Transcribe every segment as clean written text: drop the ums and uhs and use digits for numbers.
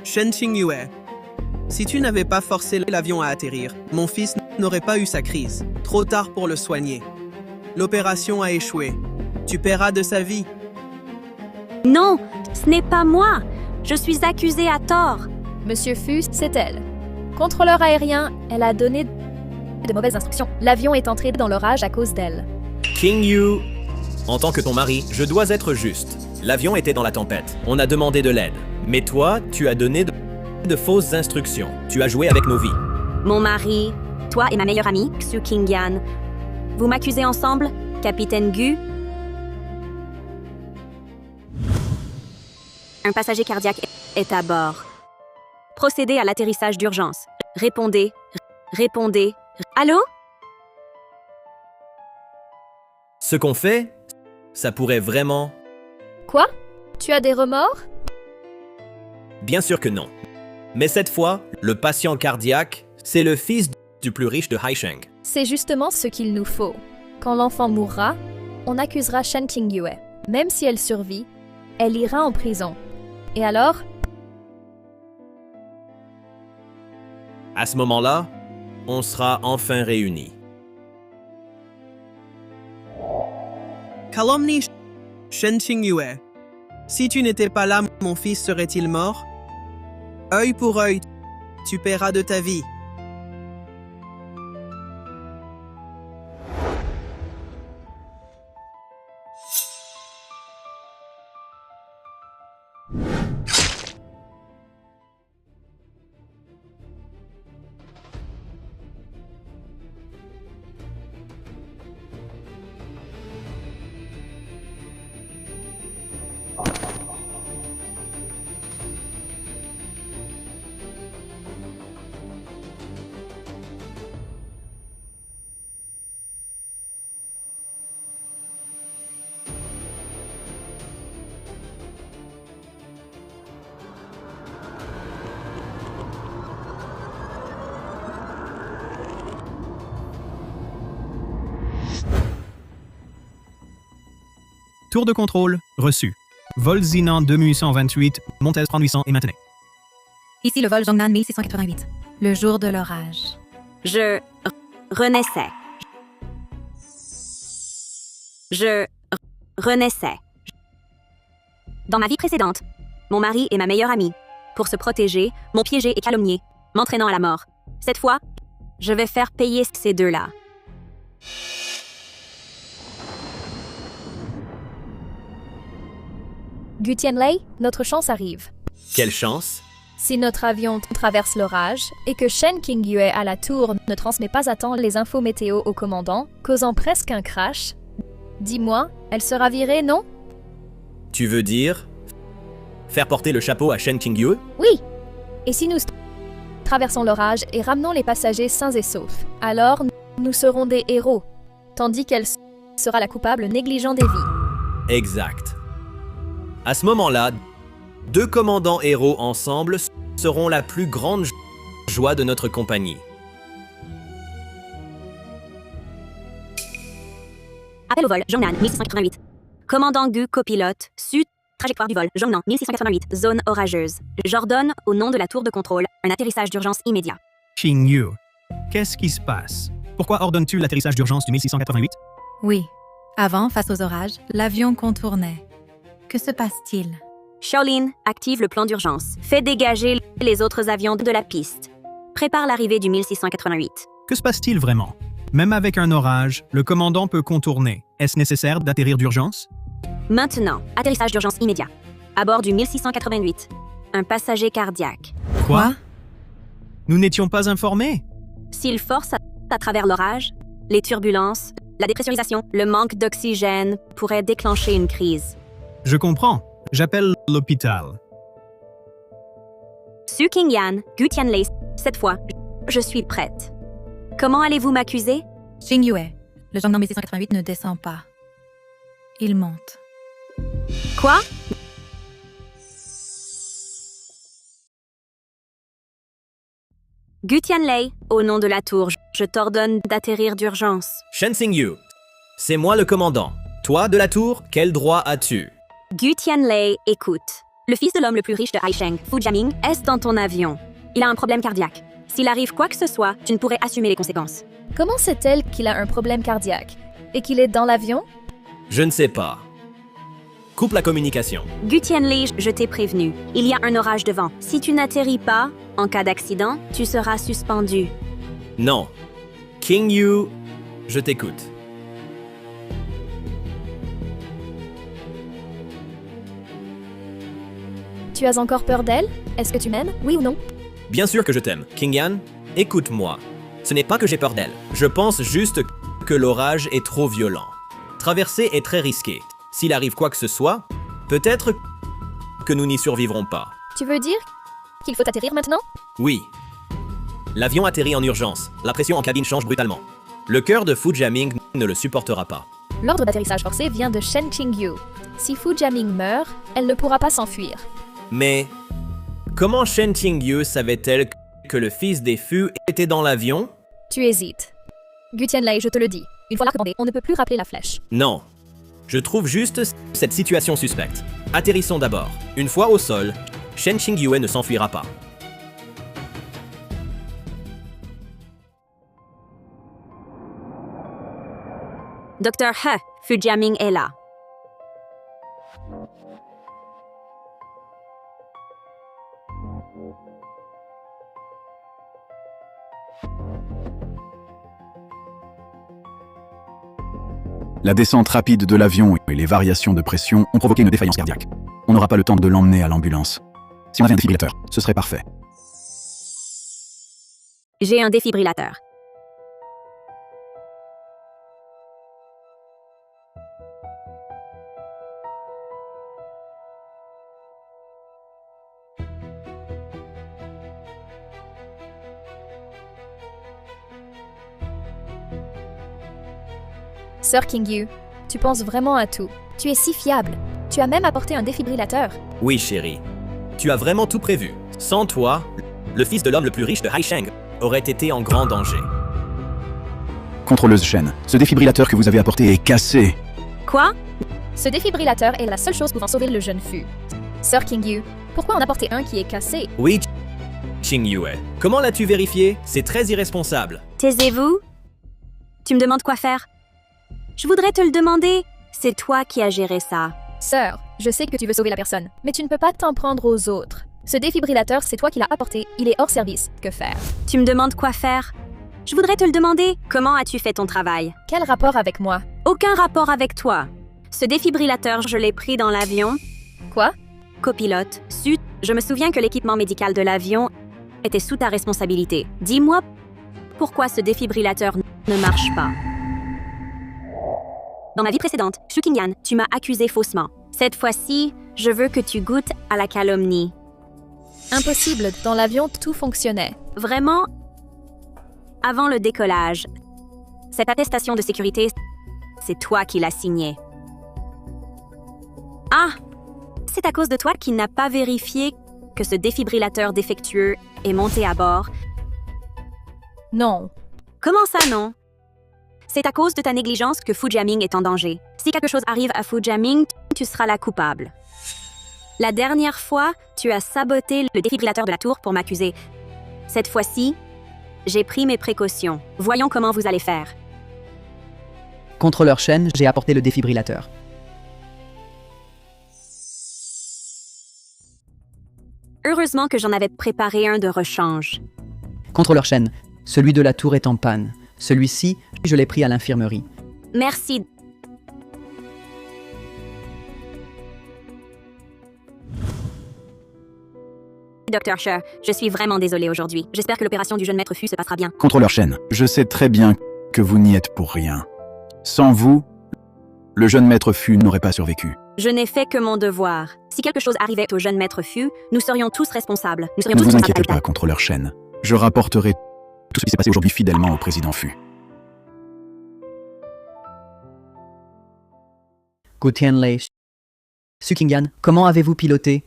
Shen Qingyue, si tu n'avais pas forcé l'avion à atterrir, mon fils n'aurait pas eu sa crise. Trop tard pour le soigner. L'opération a échoué. Tu paieras de sa vie. Non, ce n'est pas moi. Je suis accusée à tort. Monsieur Fu, c'est elle. Contrôleur aérien, elle a donné de mauvaises instructions. L'avion est entré dans l'orage à cause d'elle. King Yu, en tant que ton mari, je dois être juste. L'avion était dans la tempête. On a demandé de l'aide. Mais toi, tu as donné de fausses instructions. Tu as joué avec nos vies. Mon mari, toi et ma meilleure amie, Xu Qingyan. Vous m'accusez ensemble, capitaine Gu? Un passager cardiaque est à bord. Procédez à l'atterrissage d'urgence. Répondez. Répondez. Allô? Ce qu'on fait, ça pourrait vraiment... Quoi? Tu as des remords? Bien sûr que non. Mais cette fois, le patient cardiaque, c'est le fils du plus riche de Haisheng. C'est justement ce qu'il nous faut. Quand l'enfant mourra, on accusera Shen Qingyue. Même si elle survit, elle ira en prison. Et alors? À ce moment-là, on sera enfin réunis. Calomnie Shen Qingyue. Si tu n'étais pas là, mon fils serait-il mort? Œil pour œil, tu paieras de ta vie. Tour de contrôle reçu. Vol Zinan 2828, Montez 3800 et maintenez. Ici le vol Zhongnan 1688, le jour de l'orage. Je renaissais. Je renaissais. Dans ma vie précédente, mon mari est ma meilleure amie. Pour se protéger, m'ont piégé et calomnié, m'entraînant à la mort. Cette fois, je vais faire payer ces deux-là. Gu Tianlei, notre chance arrive. Quelle chance! Si notre avion traverse l'orage et que Shen Qingyue à la tour ne transmet pas à temps les infos météo au commandant, causant presque un crash, dis-moi, elle sera virée, non? Tu veux dire faire porter le chapeau à Shen Qingyue? Oui. Et si nous traversons l'orage et ramenons les passagers sains et saufs, alors nous serons des héros, tandis qu'elle sera la coupable négligent des vies. Exact. À ce moment-là, deux commandants héros ensemble seront la plus grande joie de notre compagnie. Appel au vol, Zhongnan 1688. Commandant Gu, copilote, sud, trajectoire du vol, Zhongnan 1688, zone orageuse. J'ordonne, au nom de la tour de contrôle, un atterrissage d'urgence immédiat. Qingyu, qu'est-ce qui se passe? Pourquoi ordonnes-tu l'atterrissage d'urgence du 1688? Oui. Avant, face aux orages, l'avion contournait. Que se passe-t-il? Shaolin, active le plan d'urgence. Fais dégager les autres avions de la piste. Prépare l'arrivée du 1688. Que se passe-t-il vraiment? Même avec un orage, le commandant peut contourner. Est-ce nécessaire d'atterrir d'urgence? Maintenant, atterrissage d'urgence immédiat. À bord du 1688. Un passager cardiaque. Quoi? Nous n'étions pas informés? S'il force à travers l'orage, les turbulences, la dépressurisation, le manque d'oxygène pourrait déclencher une crise. Je comprends. J'appelle l'hôpital. Xu Qingyan, Gu Tianlei, cette fois, je suis prête. Comment allez-vous m'accuser? Xing Yue, le gendarme 688 ne descend pas. Il monte. Quoi? Gu Tianlei, au nom de la tour, je t'ordonne d'atterrir d'urgence. Shen Xingyu, c'est moi le commandant. Toi, de la tour, quel droit as-tu? Gu Tianlei, écoute. Le fils de l'homme le plus riche de Haisheng, Fu Jiaming, est dans ton avion. Il a un problème cardiaque. S'il arrive quoi que ce soit, tu ne pourrais assumer les conséquences. Comment sait-elle qu'il a un problème cardiaque et qu'il est dans l'avion? Je ne sais pas. Coupe la communication. Gu Tianlei, je t'ai prévenu. Il y a un orage de vent. Si tu n'atterris pas, en cas d'accident, tu seras suspendu. Non. King Yu, je t'écoute. Tu as encore peur d'elle? Est-ce que tu m'aimes? Oui ou non? Bien sûr que je t'aime. King Yan, écoute-moi. Ce n'est pas que j'ai peur d'elle. Je pense juste que l'orage est trop violent. Traverser est très risqué. S'il arrive quoi que ce soit, peut-être que nous n'y survivrons pas. Tu veux dire qu'il faut atterrir maintenant? Oui. L'avion atterrit en urgence. La pression en cabine change brutalement. Le cœur de Fu Jiaming ne le supportera pas. L'ordre d'atterrissage forcé vient de Shen Qingyu. Si Fu Jiaming meurt, elle ne pourra pas s'enfuir. Mais comment Shen Qingyu savait-elle que le fils des Fu était dans l'avion? Tu hésites. Gu Tianlei, je te le dis. Une fois l'arc bandé, on ne peut plus rappeler la flèche. Non. Je trouve juste cette situation suspecte. Atterrissons d'abord. Une fois au sol, Shen Qingyu ne s'enfuira pas. Dr. He, Fu Jiaming est là. La descente rapide de l'avion et les variations de pression ont provoqué une défaillance cardiaque. On n'aura pas le temps de l'emmener à l'ambulance. Si on avait un défibrillateur, ce serait parfait. J'ai un défibrillateur. Sœur Qingyu, tu penses vraiment à tout. Tu es si fiable. Tu as même apporté un défibrillateur. Oui, chérie. Tu as vraiment tout prévu. Sans toi, le fils de l'homme le plus riche de Haisheng aurait été en grand danger. Contrôleuse Shen, ce défibrillateur que vous avez apporté est cassé. Quoi? Ce défibrillateur est la seule chose pouvant sauver le jeune Fu. Sœur Qingyu, pourquoi en apporter un qui est cassé? Oui, Qing Yue. Comment l'as-tu vérifié? C'est très irresponsable. Taisez-vous? Tu me demandes quoi faire? Je voudrais te le demander. C'est toi qui as géré ça. Sœur, je sais que tu veux sauver la personne, mais tu ne peux pas t'en prendre aux autres. Ce défibrillateur, c'est toi qui l'as apporté. Il est hors service. Que faire? Tu me demandes quoi faire? Je voudrais te le demander. Comment as-tu fait ton travail? Quel rapport avec moi? Aucun rapport avec toi. Ce défibrillateur, je l'ai pris dans l'avion. Quoi? Copilote, Sud, je me souviens que l'équipement médical de l'avion était sous ta responsabilité. Dis-moi pourquoi ce défibrillateur ne marche pas. Dans ma vie précédente, Shu Qingyan, tu m'as accusé faussement. Cette fois-ci, je veux que tu goûtes à la calomnie. Impossible, dans l'avion, tout fonctionnait. Vraiment, avant le décollage, cette attestation de sécurité, c'est toi qui l'as signée. Ah! C'est à cause de toi qu'il n'a pas vérifié que ce défibrillateur défectueux est monté à bord. Non. Comment ça, non? C'est à cause de ta négligence que Fu Jiaming est en danger. Si quelque chose arrive à Fu Jiaming, tu seras la coupable. La dernière fois, tu as saboté le défibrillateur de la tour pour m'accuser. Cette fois-ci, j'ai pris mes précautions. Voyons comment vous allez faire. Contrôleur Shen, j'ai apporté le défibrillateur. Heureusement que j'en avais préparé un de rechange. Contrôleur Shen, celui de la tour est en panne. Celui-ci, je l'ai pris à l'infirmerie. Merci. Dr. Sher, je suis vraiment désolée aujourd'hui. J'espère que l'opération du jeune maître Fu se passera bien. Contrôleur Shen, je sais très bien que vous n'y êtes pour rien. Sans vous, le jeune maître Fu n'aurait pas survécu. Je n'ai fait que mon devoir. Si quelque chose arrivait au jeune maître Fu, nous serions tous responsables. Ne vous inquiétez pas, contrôleur Shen. Je rapporterai Tout ce qui s'est passé aujourd'hui fidèlement au président Fu. Gu Tianlei. Su Qingyan, comment avez-vous piloté?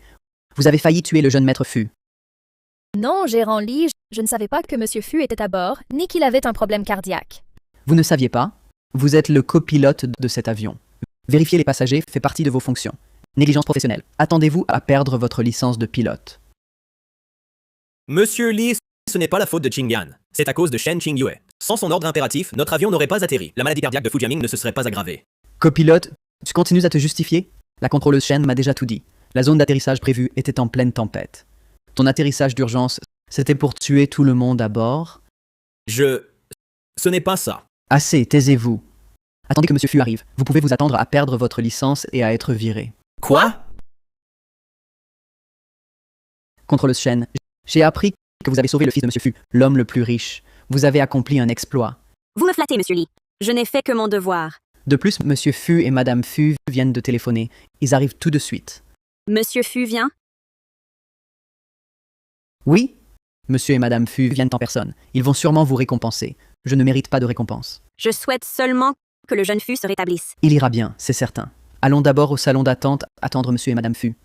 Vous avez failli tuer le jeune maître Fu. Non, gérant Li, je ne savais pas que Monsieur Fu était à bord, ni qu'il avait un problème cardiaque. Vous ne saviez pas? Vous êtes le copilote de cet avion. Vérifier les passagers fait partie de vos fonctions. Négligence professionnelle. Attendez-vous à perdre votre licence de pilote. Monsieur Li, ce n'est pas la faute de Qingyan. C'est à cause de Shen Qingyue. Sans son ordre impératif, notre avion n'aurait pas atterri. La maladie cardiaque de Fu Jiaming ne se serait pas aggravée. Copilote, tu continues à te justifier? La contrôleuse Shen m'a déjà tout dit. La zone d'atterrissage prévue était en pleine tempête. Ton atterrissage d'urgence, c'était pour tuer tout le monde à bord? Ce n'est pas ça. Assez, taisez-vous. Attendez que Monsieur Fu arrive. Vous pouvez vous attendre à perdre votre licence et à être viré. Quoi? Contrôleuse Shen, j'ai appris que vous avez sauvé le fils de Monsieur Fu, l'homme le plus riche. Vous avez accompli un exploit. Vous me flattez, monsieur Li. Je n'ai fait que mon devoir. De plus, Monsieur Fu et Madame Fu viennent de téléphoner. Ils arrivent tout de suite. Monsieur Fu vient? Oui? Monsieur et Madame Fu viennent en personne. Ils vont sûrement vous récompenser. Je ne mérite pas de récompense. Je souhaite seulement que le jeune Fu se rétablisse. Il ira bien, c'est certain. Allons d'abord au salon d'attente, attendre Monsieur et Madame Fu.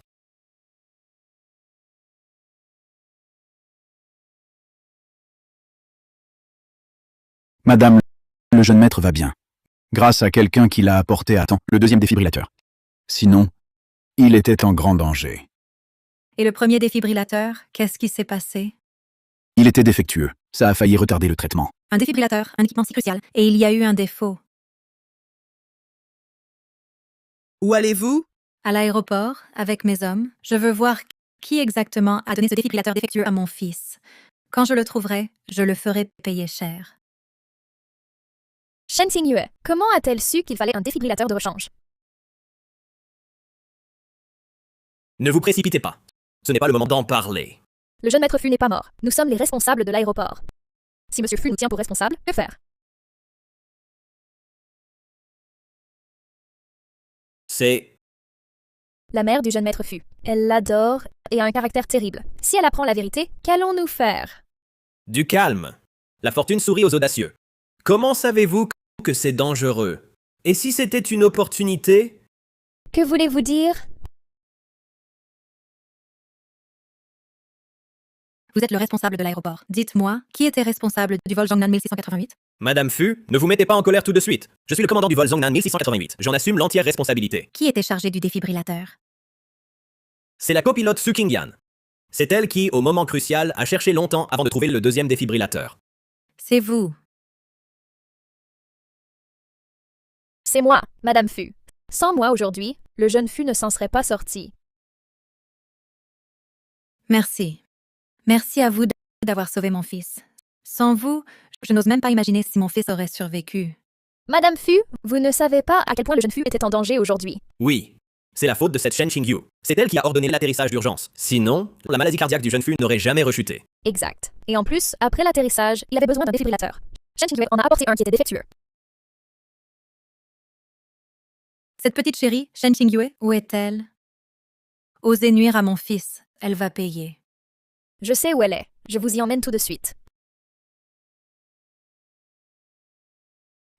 Madame, le jeune maître va bien. Grâce à quelqu'un qui l'a apporté à temps, le deuxième défibrillateur. Sinon, il était en grand danger. Et le premier défibrillateur, qu'est-ce qui s'est passé? Il était défectueux. Ça a failli retarder le traitement. Un défibrillateur, un équipement si crucial, et il y a eu un défaut. Où allez-vous? À l'aéroport, avec mes hommes, je veux voir qui exactement a donné ce défibrillateur défectueux à mon fils. Quand je le trouverai, je le ferai payer cher. Shen Xingyue, comment a-t-elle su qu'il fallait un défibrillateur de rechange? Ne vous précipitez pas. Ce n'est pas le moment d'en parler. Le jeune maître Fu n'est pas mort. Nous sommes les responsables de l'aéroport. Si Monsieur Fu nous tient pour responsables, que faire? C'est... La mère du jeune maître Fu. Elle l'adore et a un caractère terrible. Si elle apprend la vérité, qu'allons-nous faire? Du calme. La fortune sourit aux audacieux. Comment savez-vous que c'est dangereux? Et si c'était une opportunité? Que voulez-vous dire? Vous êtes le responsable de l'aéroport. Dites-moi, qui était responsable du vol Zhongnan 1688? Madame Fu, ne vous mettez pas en colère tout de suite. Je suis le commandant du vol Zhongnan 1688. J'en assume l'entière responsabilité. Qui était chargé du défibrillateur? C'est la copilote Su Qingyan. C'est elle qui, au moment crucial, a cherché longtemps avant de trouver le deuxième défibrillateur. C'est vous. C'est moi, Madame Fu. Sans moi aujourd'hui, le jeune Fu ne s'en serait pas sorti. Merci. Merci à vous d'avoir sauvé mon fils. Sans vous, je n'ose même pas imaginer si mon fils aurait survécu. Madame Fu, vous ne savez pas à quel point le jeune Fu était en danger aujourd'hui. Oui, c'est la faute de cette Shen Qingyu. C'est elle qui a ordonné l'atterrissage d'urgence. Sinon, la maladie cardiaque du jeune Fu n'aurait jamais rechuté. Exact. Et en plus, après l'atterrissage, il avait besoin d'un défibrillateur. Shen Qingyue en a apporté un qui était défectueux. Cette petite chérie, Shen Qingyue, où est-elle? Osez nuire à mon fils, elle va payer. Je sais où elle est. Je vous y emmène tout de suite.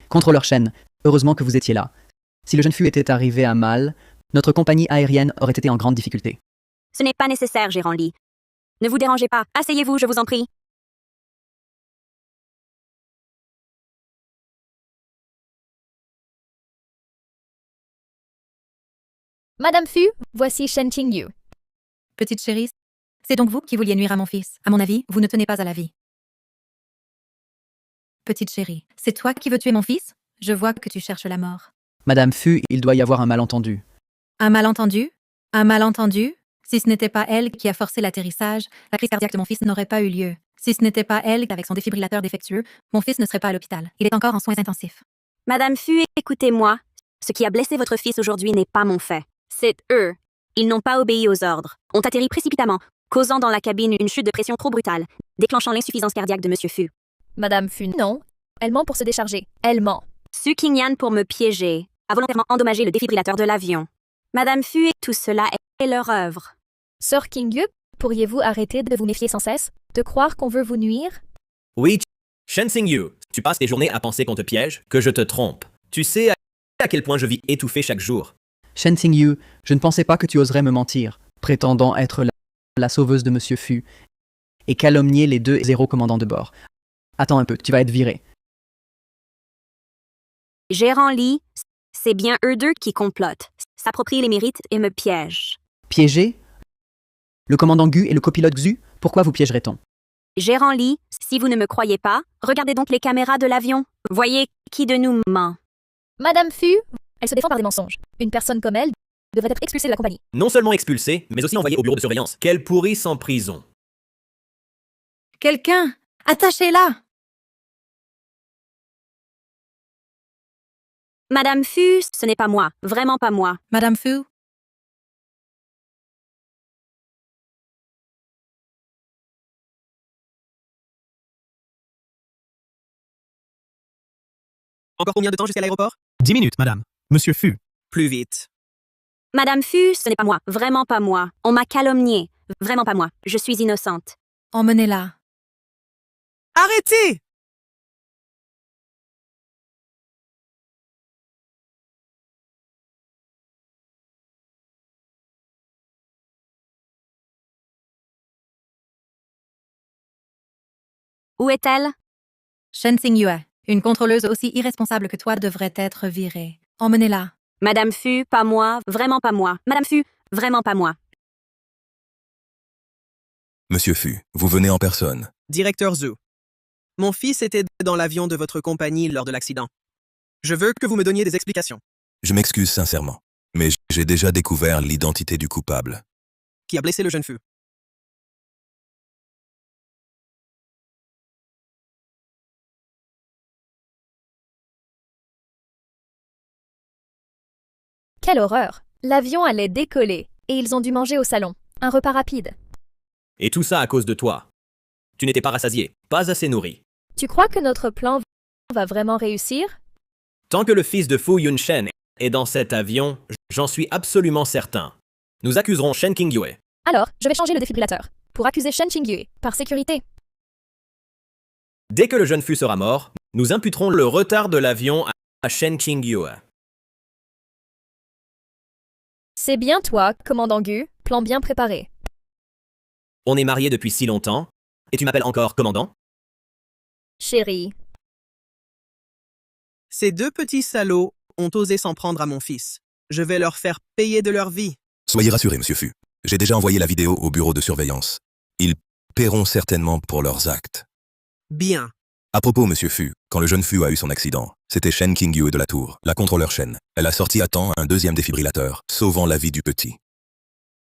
Contrôleur Shen, heureusement que vous étiez là. Si le jeune Fu était arrivé à mal, notre compagnie aérienne aurait été en grande difficulté. Ce n'est pas nécessaire, gérant Li. Ne vous dérangez pas. Asseyez-vous, je vous en prie. Madame Fu, voici Shen Qingyue. Petite chérie, c'est donc vous qui vouliez nuire à mon fils. À mon avis, vous ne tenez pas à la vie. Petite chérie, c'est toi qui veux tuer mon fils? Je vois que tu cherches la mort. Madame Fu, il doit y avoir un malentendu. Un malentendu? Un malentendu? Si ce n'était pas elle qui a forcé l'atterrissage, la crise cardiaque de mon fils n'aurait pas eu lieu. Si ce n'était pas elle, avec son défibrillateur défectueux, mon fils ne serait pas à l'hôpital. Il est encore en soins intensifs. Madame Fu, écoutez-moi. Ce qui a blessé votre fils aujourd'hui n'est pas mon fait. C'est eux. Ils n'ont pas obéi aux ordres. Ont atterri précipitamment, causant dans la cabine une chute de pression trop brutale, déclenchant l'insuffisance cardiaque de Monsieur Fu. Madame Fu, non. Elle ment pour se décharger. Elle ment. Su Qingyan pour me piéger, a volontairement endommagé le défibrillateur de l'avion. Madame Fu, et tout cela est leur œuvre. Sœur Qingyue, pourriez-vous arrêter de vous méfier sans cesse? De croire qu'on veut vous nuire? Oui, Shen Xingyu, tu passes tes journées à penser qu'on te piège, que je te trompe. Tu sais à quel point je vis étouffé chaque jour. Shen Xingyu, je ne pensais pas que tu oserais me mentir, prétendant être la sauveuse de Monsieur Fu, et calomnier les 2 zéros commandants de bord. Attends un peu, tu vas être viré. Gérant Lee, c'est bien eux deux qui complotent, s'approprient les mérites et me piègent. Piégé? Le commandant Gu et le copilote Xu, pourquoi vous piégerait-on? Gérant Lee, si vous ne me croyez pas, regardez donc les caméras de l'avion. Voyez qui de nous ment. Madame Fu, elle se défend par des mensonges. Une personne comme elle devrait être expulsée de la compagnie. Non seulement expulsé, mais aussi envoyé au bureau de surveillance. Qu'elle pourrisse en prison. Quelqu'un! Attachez-la! Madame Fu, ce n'est pas moi, vraiment pas moi. Madame Fu? Encore combien de temps jusqu'à l'aéroport? 10 minutes, madame. Monsieur Fu. Plus vite. Madame Fu, ce n'est pas moi, vraiment pas moi. On m'a calomniée, vraiment pas moi. Je suis innocente. Emmenez-la. Arrêtez! Où est-elle? Shen Xingyue, une contrôleuse aussi irresponsable que toi devrait être virée. Emmenez-la. Madame Fu, pas moi, vraiment pas moi. Madame Fu, vraiment pas moi. Monsieur Fu, vous venez en personne. Directeur Zhu. Mon fils était dans l'avion de votre compagnie lors de l'accident. Je veux que vous me donniez des explications. Je m'excuse sincèrement, mais j'ai déjà découvert l'identité du coupable. Qui a blessé le jeune Fu? Quelle horreur! L'avion allait décoller, et ils ont dû manger au salon. Un repas rapide. Et tout ça à cause de toi. Tu n'étais pas rassasié, pas assez nourri. Tu crois que notre plan va vraiment réussir? Tant que le fils de Fu Yunshen est dans cet avion, j'en suis absolument certain. Nous accuserons Shen Xingyue. Alors, je vais changer le défibrillateur, pour accuser Shen Xingyue, par sécurité. Dès que le jeune Fu sera mort, nous imputerons le retard de l'avion à Shen Xingyue. C'est bien toi, commandant Gu, plan bien préparé. On est mariés depuis si longtemps, et tu m'appelles encore commandant? Chérie, Ces 2 petits salauds ont osé s'en prendre à mon fils. Je vais leur faire payer de leur vie. Soyez rassuré, Monsieur Fu. J'ai déjà envoyé la vidéo au bureau de surveillance. Ils paieront certainement pour leurs actes. Bien. À propos, Monsieur Fu, quand le jeune Fu a eu son accident, c'était Shen Xingyue de la tour, la contrôleur Shen. Elle a sorti à temps un 2e défibrillateur, sauvant la vie du petit.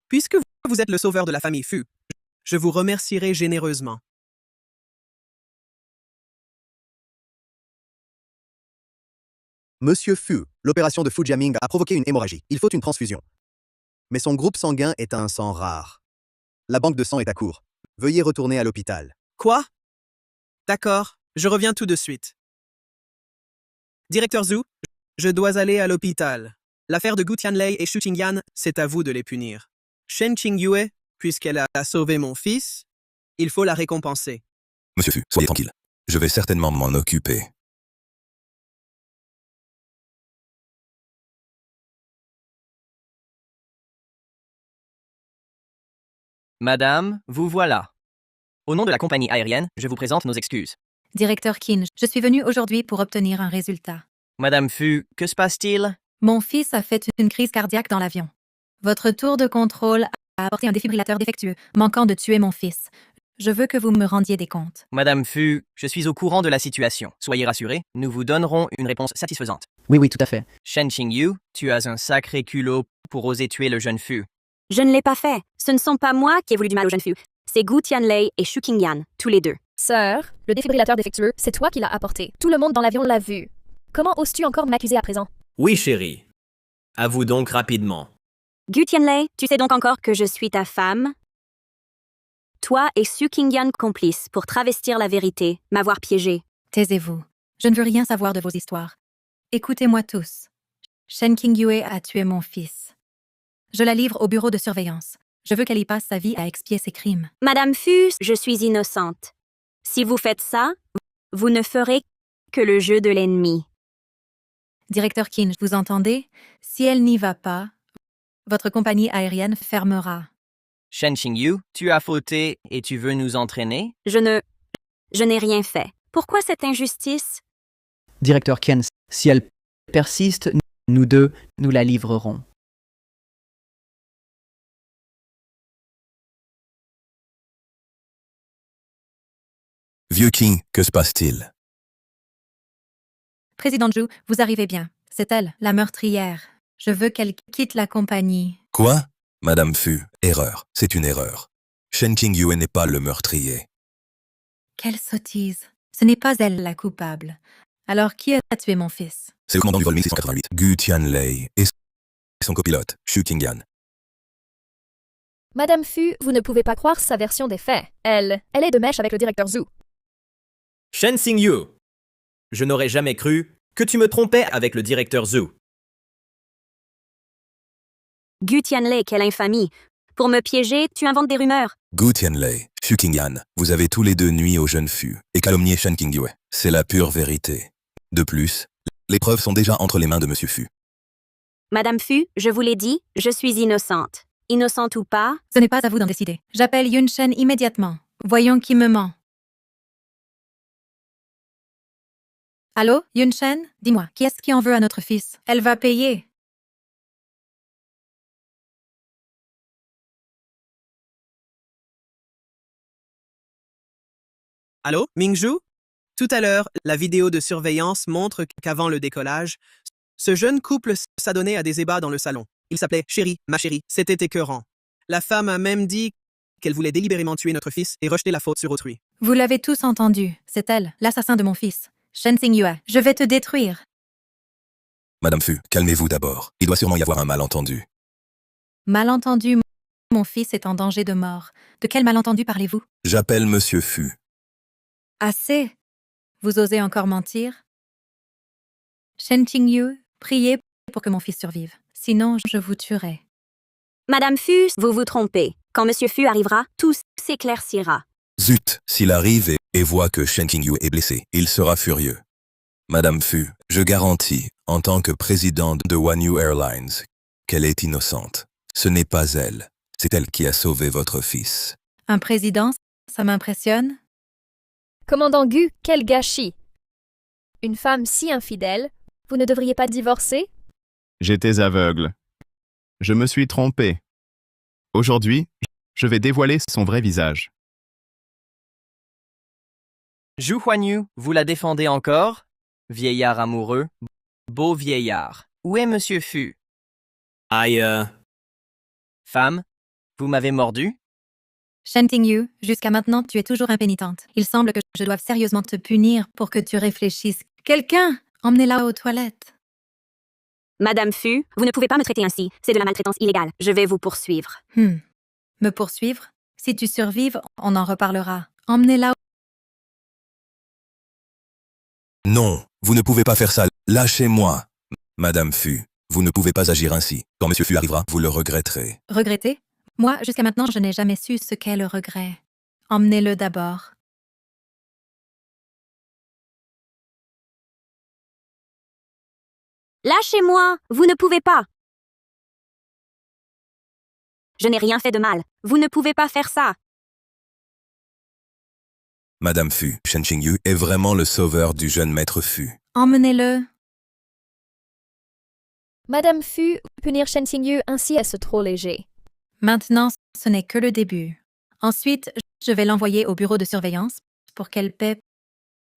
Puisque vous êtes le sauveur de la famille Fu, je vous remercierai généreusement. Monsieur Fu, l'opération de Fu Jiaming a provoqué une hémorragie. Il faut une transfusion. Mais son groupe sanguin est un sang rare. La banque de sang est à court. Veuillez retourner à l'hôpital. Quoi? D'accord, je reviens tout de suite. Directeur Zhu, je dois aller à l'hôpital. L'affaire de Gu Tianlei et Xu Qingyan, c'est à vous de les punir. Shen Xingyue, puisqu'elle a sauvé mon fils, il faut la récompenser. Monsieur Fu, soyez tranquille. Je vais certainement m'en occuper. Madame, vous voilà. Au nom de la compagnie aérienne, je vous présente nos excuses. Directeur Qin, je suis venu aujourd'hui pour obtenir un résultat. Madame Fu, que se passe-t-il? Mon fils a fait une crise cardiaque dans l'avion. Votre tour de contrôle a apporté un défibrillateur défectueux, manquant de tuer mon fils. Je veux que vous me rendiez des comptes. Madame Fu, je suis au courant de la situation. Soyez rassurée, nous vous donnerons une réponse satisfaisante. Oui, tout à fait. Shen Xingyue, tu as un sacré culot pour oser tuer le jeune Fu. Je ne l'ai pas fait. Ce ne sont pas moi qui ai voulu du mal au jeune Fu. C'est Gu Tianlei et Xu Qingyan, tous les 2. sœur, le défibrillateur défectueux, c'est toi qui l'as apporté. Tout le monde dans l'avion l'a vu. Comment oses-tu encore m'accuser à présent? Oui, chérie. Avoue donc rapidement. Gu Tianlei, tu sais donc encore que je suis ta femme? Toi et Xu Qingyan complices pour travestir la vérité, m'avoir piégée. Taisez-vous. Je ne veux rien savoir de vos histoires. Écoutez-moi tous. Shen Xingyue a tué mon fils. Je la livre au bureau de surveillance. Je veux qu'elle y passe sa vie à expier ses crimes. Madame Fu, je suis innocente. Si vous faites ça, vous ne ferez que le jeu de l'ennemi. Directeur Kin, vous entendez? Si elle n'y va pas, votre compagnie aérienne fermera. Shen Qingyu, tu as fauté et tu veux nous entraîner? Je n'ai rien fait. Pourquoi cette injustice? Directeur Ken, si elle persiste, nous deux, nous la livrerons. Vieux King, que se passe-t-il? Président Zhu, vous arrivez bien. C'est elle, la meurtrière. Je veux qu'elle quitte la compagnie. Quoi? Madame Fu, erreur. C'est une erreur. Shen Qingyu n'est pas le meurtrier. Quelle sottise. Ce n'est pas elle la coupable. Alors qui a tué mon fils? C'est le commandant du vol 1688, Gu Tianlei, et son copilote, Xu Qingyan. Madame Fu, vous ne pouvez pas croire sa version des faits. Elle est de mèche avec le directeur Zhu. Shen Xingyu, je n'aurais jamais cru que tu me trompais avec le directeur Zhu. Gu Tianlei, quelle infamie! Pour me piéger, tu inventes des rumeurs. Gu Tianlei, Xu Qingyan, vous avez tous les deux nui au jeune Fu et calomnié Shen Qingyu. C'est la pure vérité. De plus, les preuves sont déjà entre les mains de Monsieur Fu. Madame Fu, je vous l'ai dit, je suis innocente. Innocente ou pas? Ce n'est pas à vous d'en décider. J'appelle Yun Shen immédiatement. Voyons qui me ment. Allô, Yun Shen? Dis-moi, qui est-ce qui en veut à notre fils? Elle va payer. Allô, Mingzhu? Tout à l'heure, la vidéo de surveillance montre qu'avant le décollage, ce jeune couple s'adonnait à des ébats dans le salon. Il s'appelait Chérie, ma chérie. C'était écœurant. La femme a même dit qu'elle voulait délibérément tuer notre fils et rejeter la faute sur autrui. Vous l'avez tous entendu. C'est elle, l'assassin de mon fils. Shen Xingyue, je vais te détruire. Madame Fu, calmez-vous d'abord. Il doit sûrement y avoir un malentendu. Malentendu, mon fils est en danger de mort. De quel malentendu parlez-vous? J'appelle Monsieur Fu. Assez. Vous osez encore mentir? Shen Qingyu, priez pour que mon fils survive. Sinon, je vous tuerai. Madame Fu, vous vous trompez. Quand Monsieur Fu arrivera, tout s'éclaircira. Zut, s'il arrive et voit que Shen Qingyu est blessé, il sera furieux. Madame Fu, je garantis, en tant que présidente de Wanyu Airlines, qu'elle est innocente. Ce n'est pas elle. C'est elle qui a sauvé votre fils. Un président, ça m'impressionne. Commandant Gu, quel gâchis! Une femme si infidèle, vous ne devriez pas divorcer? J'étais aveugle. Je me suis trompé. Aujourd'hui, je vais dévoiler son vrai visage. Zhu Huanyu, vous la défendez encore? Vieillard amoureux, beau vieillard. Où est Monsieur Fu? Aïe, Femme, vous m'avez mordu? Shen Xingyue, jusqu'à maintenant, tu es toujours impénitente. Il semble que je doive sérieusement te punir pour que tu réfléchisses. Quelqu'un, emmenez-la aux toilettes. Madame Fu, vous ne pouvez pas me traiter ainsi. C'est de la maltraitance illégale. Je vais vous poursuivre. Me poursuivre? Si tu survives, on en reparlera. Emmenez-la. Non, vous ne pouvez pas faire ça. Lâchez-moi. Madame Fu, vous ne pouvez pas agir ainsi. Quand Monsieur Fu arrivera, vous le regretterez. Regretter? Moi, jusqu'à maintenant, je n'ai jamais su ce qu'est le regret. Emmenez-le d'abord. Lâchez-moi! Vous ne pouvez pas! Je n'ai rien fait de mal. Vous ne pouvez pas faire ça. Madame Fu, Shen Qingyu est vraiment le sauveur du jeune maître Fu. Emmenez-le. Madame Fu, punir Shen Xingyue ainsi est-ce trop léger. Maintenant, ce n'est que le début. Ensuite, je vais l'envoyer au bureau de surveillance pour qu'elle paie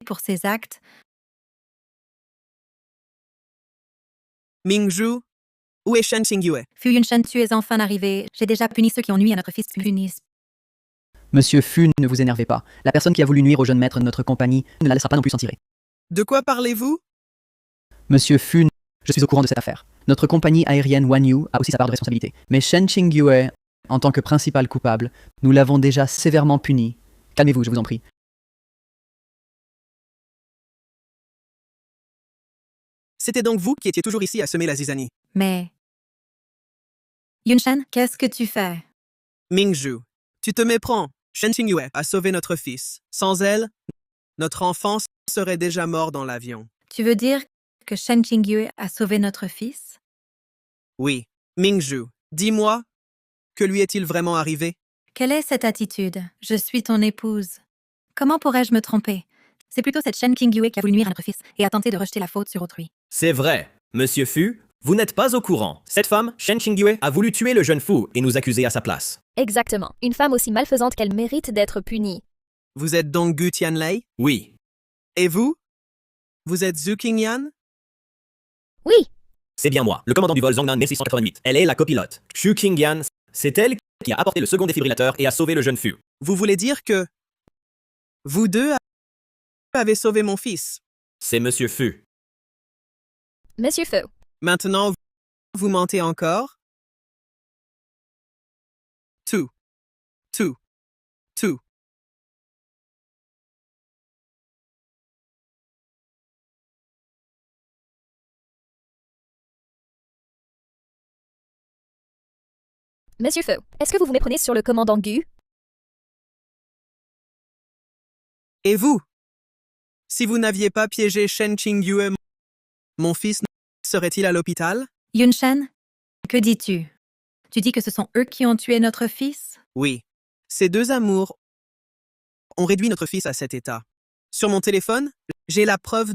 pour ses actes. Mingzhu, où est Shen Xingyue? Fu Yunshen, tu es enfin arrivé. J'ai déjà puni ceux qui ont nui à notre fils. Punisse. Monsieur Fu, ne vous énervez pas. La personne qui a voulu nuire au jeune maître de notre compagnie ne la laissera pas non plus s'en tirer. De quoi parlez-vous? Monsieur Fu, je suis au courant de cette affaire. Notre compagnie aérienne Wanyu a aussi sa part de responsabilité. Mais Shen Qingyu, en tant que principal coupable, nous l'avons déjà sévèrement puni. Calmez-vous, je vous en prie. C'était donc vous qui étiez toujours ici à semer la zizanie. Mais... Yunshen, qu'est-ce que tu fais? Mingzhu, tu te méprends. Shen Xingyue a sauvé notre fils. Sans elle, notre enfant serait déjà mort dans l'avion. Tu veux dire que Shen Qingyue a sauvé notre fils? Oui. Mingzhu, dis-moi, que lui est-il vraiment arrivé? Quelle est cette attitude? Je suis ton épouse. Comment pourrais-je me tromper? C'est plutôt cette Shen Qingyue qui a voulu nuire à notre fils et a tenté de rejeter la faute sur autrui. C'est vrai. Monsieur Fu, vous n'êtes pas au courant. Cette femme, Shen Qingyue, a voulu tuer le jeune Fu et nous accuser à sa place. Exactement. Une femme aussi malfaisante qu'elle mérite d'être punie. Vous êtes donc Gu Tianlei? Oui. Et vous? Vous êtes Zhu Qingyan? Oui, C'est bien moi, le commandant du vol Zhongnan 1688. Elle est la copilote. Xu Qingyan, c'est elle qui a apporté le second défibrillateur et a sauvé le jeune Fu. Vous voulez dire que vous deux avez sauvé mon fils? C'est Monsieur Fu. Monsieur Feu. Maintenant, vous mentez encore? Tout. Monsieur Feu, est-ce que vous vous méprenez sur le commandant Gu? Et vous? Si vous n'aviez pas piégé Shen Qingyue, mon fils serait-il à l'hôpital? Yunshen, que dis-tu? Tu dis que ce sont eux qui ont tué notre fils? Oui. Ces deux amours ont réduit notre fils à cet état. Sur mon téléphone, j'ai la preuve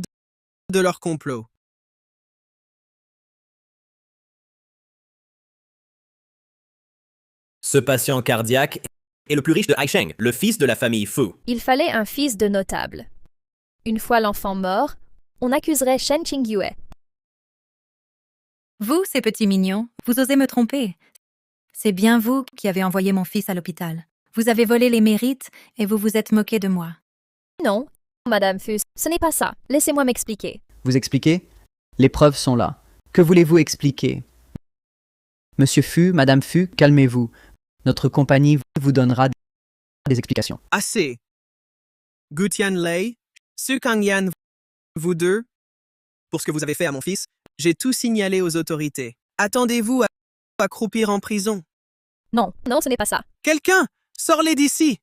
de leur complot. Ce patient cardiaque est le plus riche de Haisheng, le fils de la famille Fu. Il fallait un fils de notable. Une fois l'enfant mort, on accuserait Shen Qingyue. Vous, ces petits mignons, vous osez me tromper. C'est bien vous qui avez envoyé mon fils à l'hôpital. Vous avez volé les mérites et vous vous êtes moqué de moi. Non, Madame Fu, ce n'est pas ça. Laissez-moi m'expliquer. Vous expliquez? Les preuves sont là. Que voulez-vous expliquer? Monsieur Fu, Madame Fu, calmez-vous. Notre compagnie vous donnera des explications. Assez. Gu Tianlei, Su Kangyan, vous deux, pour ce que vous avez fait à mon fils, j'ai tout signalé aux autorités. Attendez-vous à croupir en prison? Non, ce n'est pas ça. Quelqu'un, sors-les d'ici!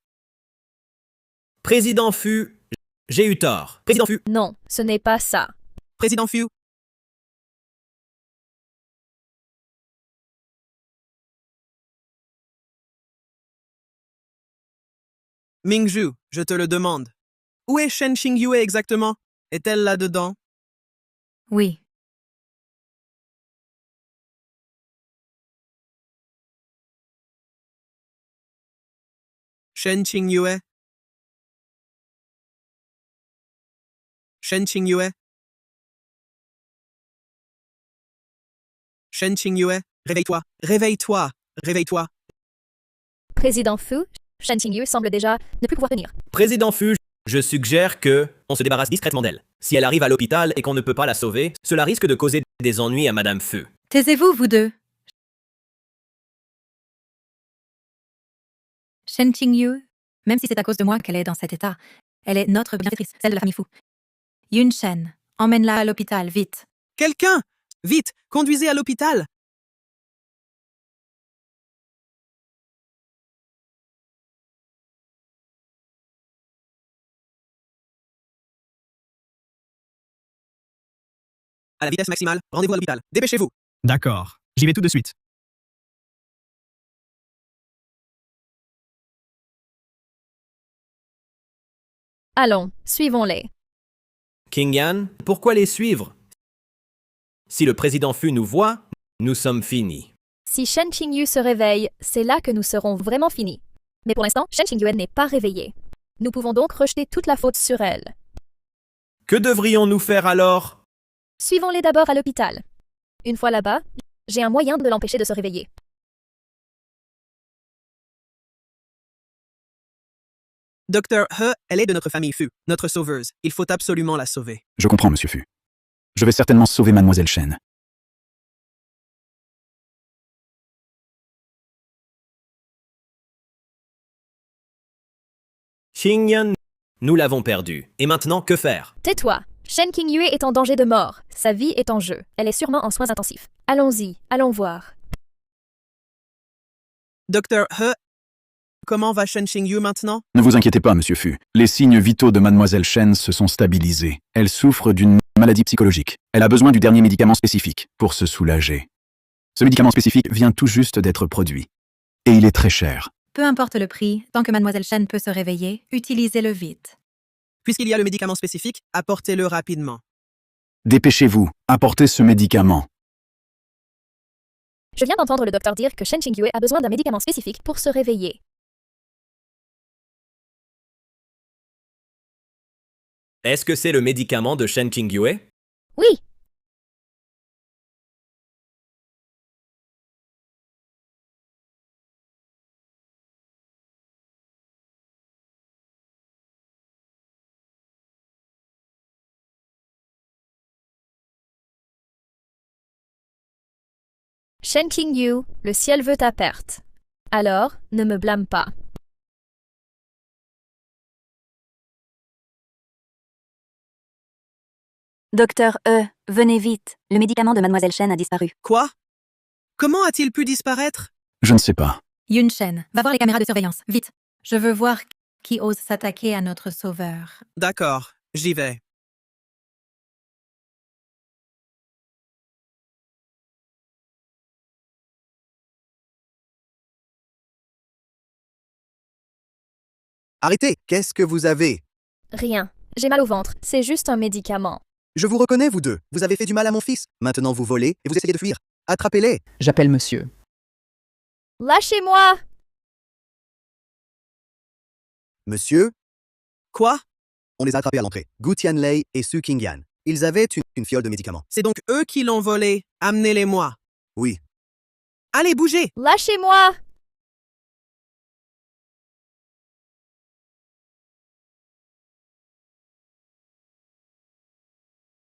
Président Fu, j'ai eu tort. Président Fu, Non, ce n'est pas ça. Président Fu. Mingzhu, je te le demande. Où est Shen Qingyue exactement? Est-elle là-dedans? Oui. Shen Qingyue? Shen Qingyue? Shen Qingyue, réveille-toi, réveille-toi, réveille-toi. Président Fu, Shen Qingyue semble déjà ne plus pouvoir tenir. Président Fu, je suggère que on se débarrasse discrètement d'elle. Si elle arrive à l'hôpital et qu'on ne peut pas la sauver, cela risque de causer des ennuis à Madame Fu. Taisez-vous, vous deux. Shen Qingyue, même si c'est à cause de moi qu'elle est dans cet état, elle est notre bienfaitrice, celle de la famille Fu. Yunshen, emmène-la à l'hôpital, vite. Quelqu'un! Vite, conduisez à l'hôpital! À la vitesse maximale, rendez-vous à l'hôpital. Dépêchez-vous! D'accord, j'y vais tout de suite. Allons, suivons-les. Qingyan, pourquoi les suivre? Si le président Fu nous voit, nous sommes finis. Si Shen Qingyue se réveille, c'est là que nous serons vraiment finis. Mais pour l'instant, Shen Qingyue n'est pas réveillée. Nous pouvons donc rejeter toute la faute sur elle. Que devrions-nous faire alors? Suivons-les d'abord à l'hôpital. Une fois là-bas, j'ai un moyen de l'empêcher de se réveiller. Docteur He, elle est de notre famille Fu, notre sauveuse. Il faut absolument la sauver. Je comprends, monsieur Fu. Je vais certainement sauver mademoiselle Shen. Qingyan, nous l'avons perdu. Et maintenant, que faire? Tais-toi. Shen Qingyue est en danger de mort. Sa vie est en jeu. Elle est sûrement en soins intensifs. Allons-y, allons voir. Docteur He, Comment va Shen Qingyu maintenant? Ne vous inquiétez pas, monsieur Fu. Les signes vitaux de mademoiselle Shen se sont stabilisés. Elle souffre d'une maladie psychologique. Elle a besoin du dernier médicament spécifique pour se soulager. Ce médicament spécifique vient tout juste d'être produit. Et il est très cher. Peu importe le prix, tant que mademoiselle Shen peut se réveiller, utilisez-le vite. Puisqu'il y a le médicament spécifique, apportez-le rapidement. Dépêchez-vous, apportez ce médicament. Je viens d'entendre le docteur dire que Shen Qingyue a besoin d'un médicament spécifique pour se réveiller. Est-ce que c'est le médicament de Shen Qingyue? Oui, Shen Qingyu, le ciel veut ta perte. Alors, ne me blâme pas. Docteur venez vite. Le médicament de mademoiselle Shen a disparu. Quoi? Comment a-t-il pu disparaître? Je ne sais pas. Yun Shen, va voir les caméras de surveillance, vite. Je veux voir qui ose s'attaquer à notre sauveur. D'accord, j'y vais. Arrêtez! Qu'est-ce que vous avez? Rien. J'ai mal au ventre. C'est juste un médicament. Je vous reconnais, vous deux. Vous avez fait du mal à mon fils. Maintenant, vous volez et vous essayez de fuir. Attrapez-les! J'appelle monsieur. Lâchez-moi! Monsieur, Quoi? on les a attrapés à l'entrée. Gu Tianlei et Su Qingyan. Ils avaient une fiole de médicaments. C'est donc eux qui l'ont volé. Amenez-les-moi. Oui. Allez, bougez! Lâchez-moi!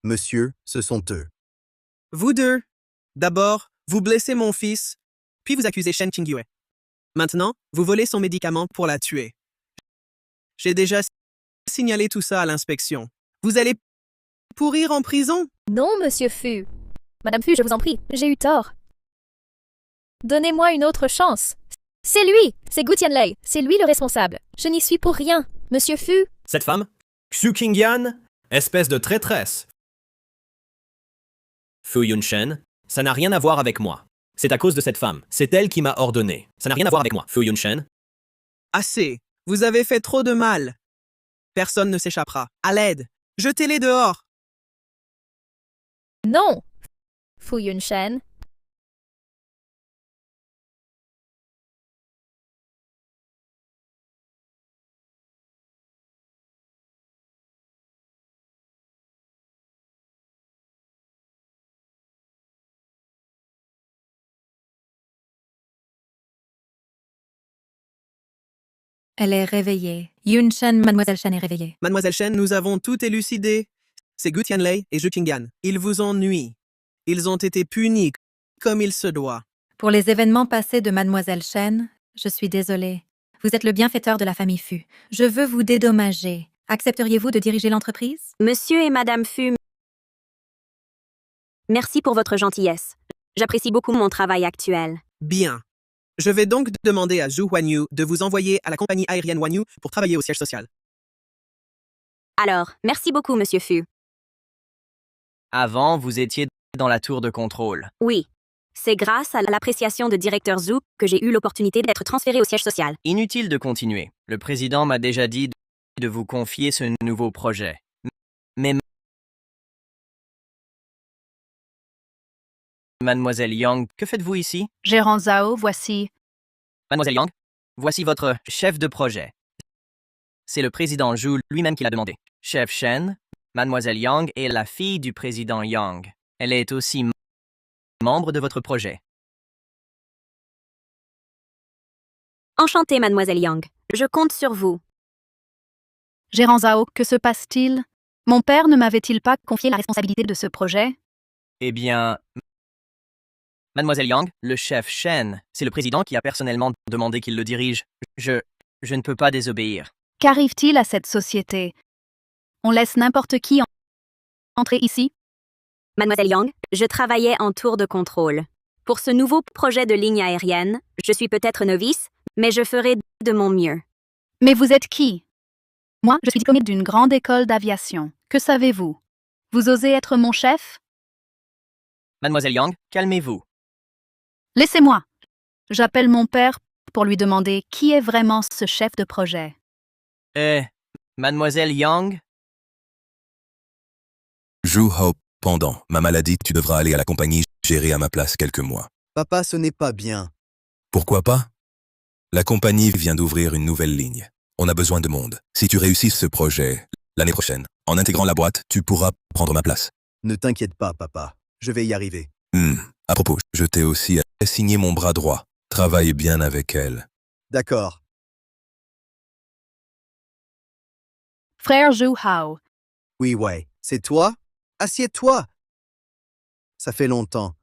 Monsieur, ce sont eux. Vous deux. D'abord, vous blessez mon fils, puis vous accusez Shen Qingyue. Maintenant, vous volez son médicament pour la tuer. J'ai déjà signalé tout ça à l'inspection. Vous allez pourrir en prison? Non, monsieur Fu. Madame Fu, je vous en prie, j'ai eu tort. Donnez-moi une autre chance. C'est lui! C'est Gu Tianlei. C'est lui le responsable. Je n'y suis pour rien. Monsieur Fu? Cette femme? Xu Qingyan? Espèce de traîtresse. Fu Yunshen, ça n'a rien à voir avec moi. C'est à cause de cette femme. C'est elle qui m'a ordonné. Ça n'a rien à voir avec moi. Fu Yunshen. Assez. Vous avez fait trop de mal. Personne ne s'échappera. À l'aide. Jetez-les dehors. Non! Fu Yunshen. Elle est réveillée. Yun Shen, mademoiselle Shen est réveillée. Mademoiselle Shen, nous avons tout élucidé. C'est Gu Tianlei et Zhu Qingyan. Ils vous ont nui. Ils ont été punis comme il se doit. Pour les événements passés de mademoiselle Shen, je suis désolée. Vous êtes le bienfaiteur de la famille Fu. Je veux vous dédommager. Accepteriez-vous de diriger l'entreprise? Monsieur et madame Fu, merci pour votre gentillesse. J'apprécie beaucoup mon travail actuel. Bien. Je vais donc demander à Zhu Huanyu de vous envoyer à la compagnie aérienne Huanyu pour travailler au siège social. Alors, merci beaucoup, monsieur Fu. Avant, vous étiez dans la tour de contrôle. Oui. C'est grâce à l'appréciation de directeur Zhu que j'ai eu l'opportunité d'être transféré au siège social. Inutile de continuer. Le président m'a déjà dit de vous confier ce nouveau projet. Mais Mademoiselle Yang, que faites-vous ici? Gérant Zhao, voici. Mademoiselle Yang, voici votre chef de projet. C'est le président Zhu lui-même qui l'a demandé. Chef Shen, Mademoiselle Yang est la fille du président Yang. Elle est aussi membre de votre projet. Enchantée, mademoiselle Yang. Je compte sur vous. Gérant Zhao, que se passe-t-il? Mon père ne m'avait-il pas confié la responsabilité de ce projet? Eh bien, Mademoiselle Yang, le chef Shen, c'est le président qui a personnellement demandé qu'il le dirige. Je ne peux pas désobéir. Qu'arrive-t-il à cette société? On laisse n'importe qui entrer ici? Mademoiselle Yang, je travaillais en tour de contrôle. Pour ce nouveau projet de ligne aérienne, je suis peut-être novice, mais je ferai de mon mieux. Mais vous êtes qui? Moi, je suis diplômée d'une grande école d'aviation. Que savez-vous? Vous osez être mon chef? Mademoiselle Yang, calmez-vous. Laissez-moi. J'appelle mon père pour lui demander qui est vraiment ce chef de projet. Mademoiselle Yang? Zhu Hao, pendant ma maladie, tu devras aller à la compagnie gérer à ma place quelques mois. Papa, ce n'est pas bien. Pourquoi pas? La compagnie vient d'ouvrir une nouvelle ligne. On a besoin de monde. Si tu réussis ce projet, l'année prochaine, en intégrant la boîte, tu pourras prendre ma place. Ne t'inquiète pas, papa. Je vais y arriver. À propos, je t'ai aussi assigné mon bras droit. Travaille bien avec elle. D'accord. Frère Zhu Hao, Oui, ouais. C'est toi? Assieds-toi. Ça fait longtemps.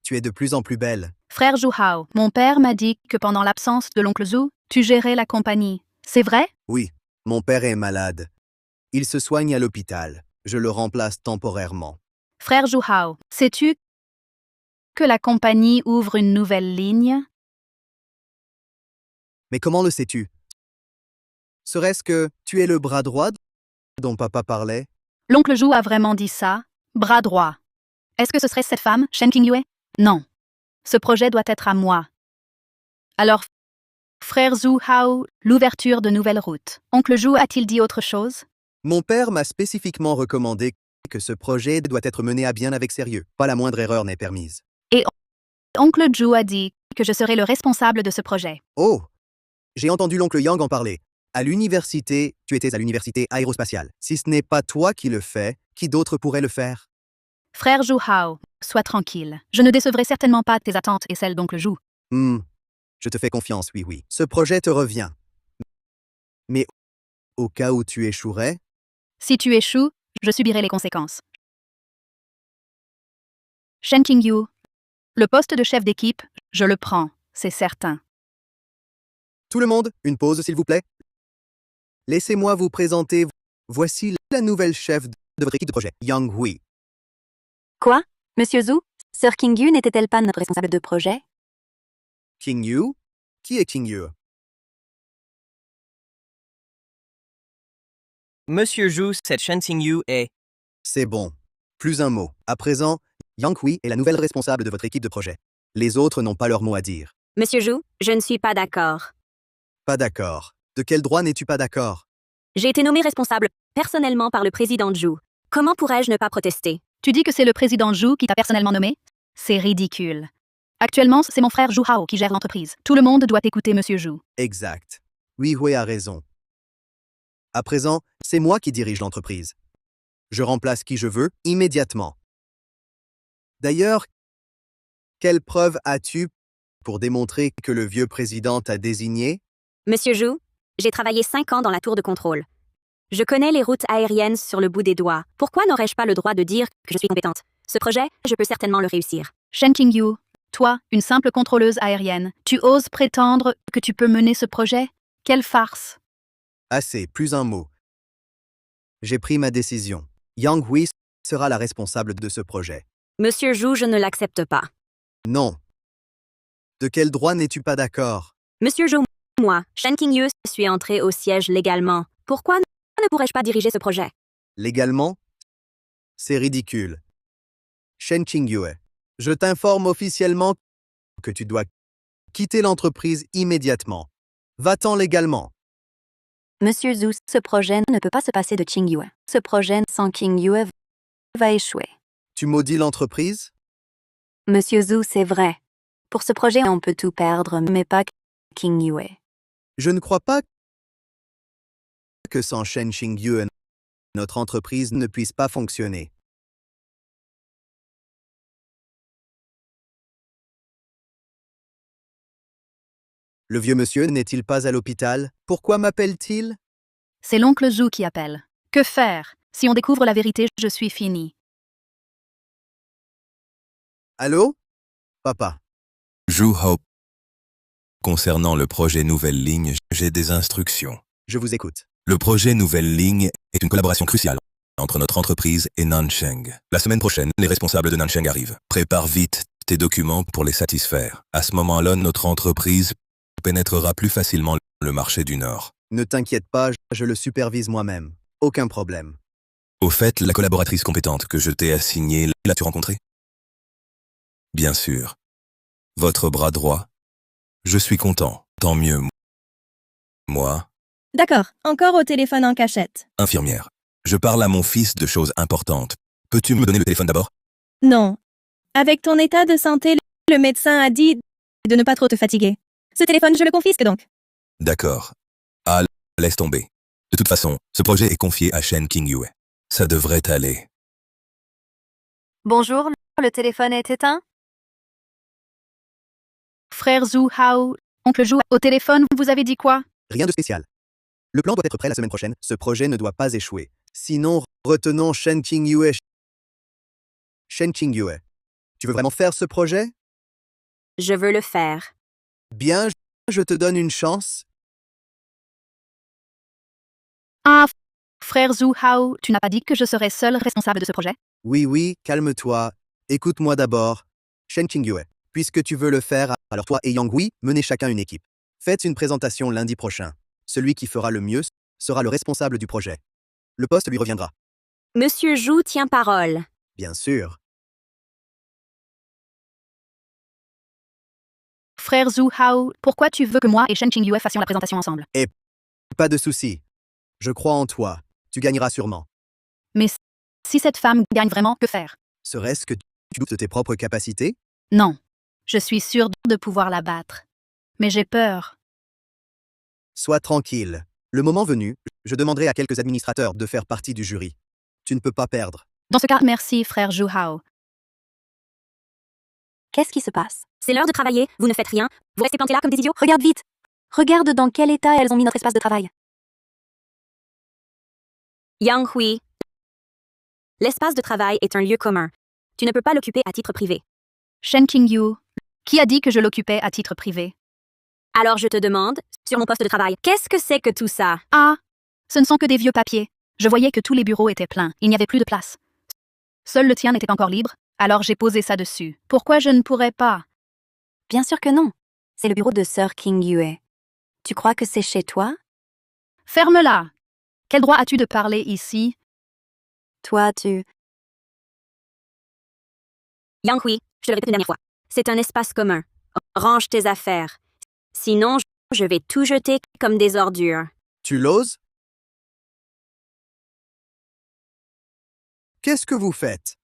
Tu es de plus en plus belle. frère Zhu Hao, mon père m'a dit que pendant l'absence de l'oncle Zhu, tu gérais la compagnie. C'est vrai? Oui, mon père est malade. Il se soigne à l'hôpital. Je le remplace temporairement. Frère Zhu Hao, sais-tu que la compagnie ouvre une nouvelle ligne? Mais comment le sais-tu? Serait-ce que tu es le bras droit dont papa parlait? L'oncle Zhu a vraiment dit ça? Bras droit. Est-ce que ce serait cette femme, Shen Qingyue? Non. Ce projet doit être à moi. Alors, frère Zhu Hao, l'ouverture de nouvelles routes. Oncle Zhu a-t-il dit autre chose? Mon père m'a spécifiquement recommandé que ce projet doit être mené à bien avec sérieux. Pas la moindre erreur n'est permise. Et oncle Zhu a dit que je serai le responsable de ce projet. Oh! J'ai entendu l'oncle Yang en parler. À l'université, tu étais à l'université aérospatiale. Si ce n'est pas toi qui le fais, qui d'autre pourrait le faire? Frère Zhu Hao, sois tranquille. Je ne décevrai certainement pas tes attentes et celles d'oncle Zhu. Je te fais confiance, oui. Ce projet te revient. Mais au cas où tu échouerais? Si tu échoues, je subirai les conséquences. Shen Qingyu, le poste de chef d'équipe, je le prends, c'est certain. Tout le monde, une pause s'il vous plaît. Laissez-moi vous présenter. Voici la nouvelle chef de votre équipe de projet, Yang Hui. Quoi? Monsieur Zhu? Sœur Qingyu n'était-elle pas notre responsable de projet? Qingyu? Qui est Qingyu? Monsieur Zhu, cette Shen Qingyu est... C'est bon. Plus un mot. À présent, Yang Hui est la nouvelle responsable de votre équipe de projet. Les autres n'ont pas leur mot à dire. Monsieur Zhu, je ne suis pas d'accord. Pas d'accord. De quel droit n'es-tu pas d'accord? J'ai été nommé responsable personnellement par le président Zhu. Comment pourrais-je ne pas protester? Tu dis que c'est le président Zhu qui t'a personnellement nommé? C'est ridicule. Actuellement, c'est mon frère Zhu Hao qui gère l'entreprise. Tout le monde doit écouter Monsieur Zhu. Exact. Oui, Hui a raison. À présent, c'est moi qui dirige l'entreprise. Je remplace qui je veux, immédiatement. D'ailleurs, quelle preuve as-tu pour démontrer que le vieux président t'a désigné? Monsieur Zhu, j'ai travaillé 5 ans dans la tour de contrôle. Je connais les routes aériennes sur le bout des doigts. Pourquoi n'aurais-je pas le droit de dire que je suis compétente? Ce projet, je peux certainement le réussir. Shen Qingyu, toi, une simple contrôleuse aérienne, tu oses prétendre que tu peux mener ce projet? Quelle farce! Assez, plus un mot. J'ai pris ma décision. Yang Hui sera la responsable de ce projet. Monsieur Zhu, je ne l'accepte pas. Non. De quel droit n'es-tu pas d'accord? Monsieur Zhu, moi, Shen Qingyu, suis entré au siège légalement. Pourquoi ne pourrais-je pas diriger ce projet? Légalement? C'est ridicule. Shen Qingyue, je t'informe officiellement que tu dois quitter l'entreprise immédiatement. Va-t'en légalement. Monsieur Zhu, ce projet ne peut pas se passer de Qingyue. Ce projet sans Qingyue va échouer. Tu maudis l'entreprise? Monsieur Zhu, c'est vrai. Pour ce projet, on peut tout perdre, mais pas Qingyue. Je ne crois pas que sans Shen Qingyue, notre entreprise ne puisse pas fonctionner. Le vieux monsieur n'est-il pas à l'hôpital? Pourquoi m'appelle-t-il? C'est l'oncle Zhu qui appelle. Que faire? Si on découvre la vérité, je suis fini. Allô? Papa. Zhu Hao. Concernant le projet Nouvelle Ligne, j'ai des instructions. Je vous écoute. Le projet Nouvelle Ligne est une collaboration cruciale entre notre entreprise et Nansheng. La semaine prochaine, les responsables de Nansheng arrivent. Prépare vite tes documents pour les satisfaire. À ce moment-là, notre entreprise pénétrera plus facilement le marché du Nord. Ne t'inquiète pas, je le supervise moi-même. Aucun problème. Au fait, la collaboratrice compétente que je t'ai assignée, l'as-tu rencontrée? Bien sûr. Votre bras droit? Je suis content. Tant mieux. Moi, D'accord, encore au téléphone en cachette. infirmière. Je parle à mon fils de choses importantes. Peux-tu me donner le téléphone d'abord? Non. Avec ton état de santé, le médecin a dit de ne pas trop te fatiguer. Ce téléphone, je le confisque donc. D'accord. Ah, laisse tomber. De toute façon, ce projet est confié à Shen Qingyue. Ça devrait aller. Bonjour, le téléphone est éteint? Frère Zhu Hao, oncle Zhu, au téléphone, vous avez dit quoi? Rien de spécial. Le plan doit être prêt la semaine prochaine. Ce projet ne doit pas échouer. Sinon, retenons Shen Qingyue. Shen Qingyue. Tu veux vraiment faire ce projet? Je veux le faire. Bien, je te donne une chance. Ah, frère Zhu Hao, tu n'as pas dit que je serais seul responsable de ce projet? Oui, calme-toi. Écoute-moi d'abord. Shen Qingyue, puisque tu veux le faire, alors toi et Yang Hui, menez chacun une équipe. Faites une présentation lundi prochain. Celui qui fera le mieux sera le responsable du projet. Le poste lui reviendra. Monsieur Zhu tient parole. Bien sûr. Frère Zhu Hao, pourquoi tu veux que moi et Shen Qingyue fassions la présentation ensemble? Et pas de souci. Je crois en toi. Tu gagneras sûrement. Mais si cette femme gagne vraiment, que faire? Serait-ce que tu doutes de tes propres capacités? Non. Je suis sûre de pouvoir la battre. Mais j'ai peur. Sois tranquille. Le moment venu, je demanderai à quelques administrateurs de faire partie du jury. Tu ne peux pas perdre. Dans ce cas, merci, frère Zhu Hao. Qu'est-ce qui se passe? C'est l'heure de travailler, vous ne faites rien, vous restez plantés là comme des idiots? Regarde vite! Regarde dans quel état elles ont mis notre espace de travail. Yang Hui. L'espace de travail est un lieu commun. Tu ne peux pas l'occuper à titre privé. Shen Qingyue, qui a dit que je l'occupais à titre privé? Alors je te demande, sur mon poste de travail, qu'est-ce que c'est que tout ça? Ah, ce ne sont que des vieux papiers. Je voyais que tous les bureaux étaient pleins. Il n'y avait plus de place. Seul le tien n'était encore libre, alors j'ai posé ça dessus. Pourquoi je ne pourrais pas? Bien sûr que non. C'est le bureau de Sir Qingyue. Tu crois que c'est chez toi? Ferme-la! Quel droit as-tu de parler ici? Toi, tu... Yang Hui, je le répète une dernière fois. C'est un espace commun. Range tes affaires. Sinon, je vais tout jeter comme des ordures. Tu l'oses? Qu'est-ce que vous faites?